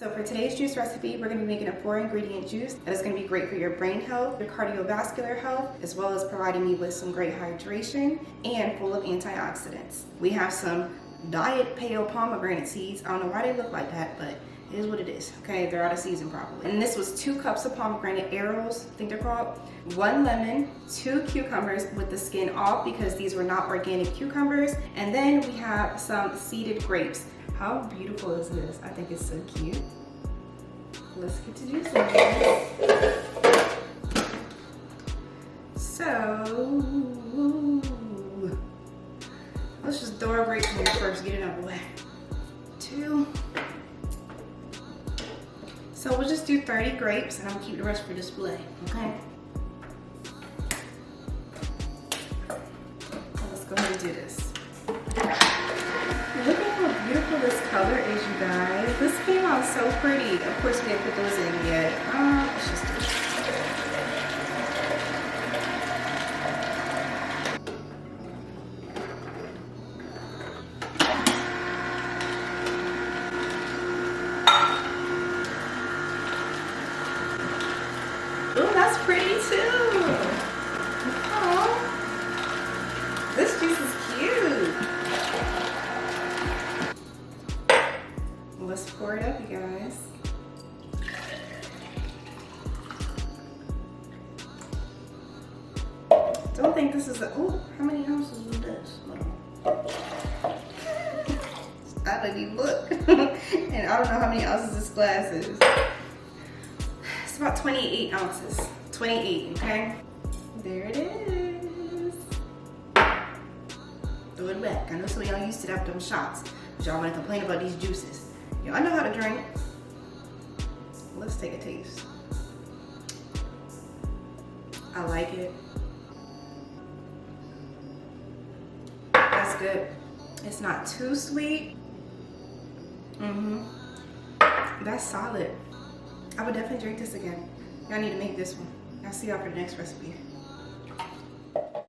So for today's juice recipe, we're going to be making a 4-ingredient juice that is going to be great for your brain health, your cardiovascular health, as well as providing me with some great hydration and full of antioxidants. We have some diet pale pomegranate seeds. I don't know why they look like that, but it is what it is. Okay, they're out of season probably. And this was 2 cups of pomegranate Arils, I think they're called, 1 lemon, 2 cucumbers with the skin off because these were not organic cucumbers, and then we have some seeded grapes. How beautiful is this? I think it's so cute. Let's get to juicing. So, let's just throw our grapes in here first, get it out of the way. 2. So we'll just do 30 grapes and I'm gonna keep the rest for display, okay? So let's go ahead and do this. Look at how beautiful this color is, you guys. This came out so pretty. Of course, we didn't put those in yet. Let's just do it. Oh, that's pretty too. Oh, this juice is cute. Let's pour it up, you guys. Don't think this is a, oh, how many ounces is this? I don't even look. And I don't know how many ounces this glass is. It's about 28 ounces. 28, okay? There it is. Throw it back. I know some of y'all used to that them shots, but y'all want to complain about these juices. Yo, I know how to drink. Let's take a taste. I like it. That's good. It's not too sweet. That's solid. I would definitely drink this again. Y'all need to make this one. I'll see y'all for the next recipe.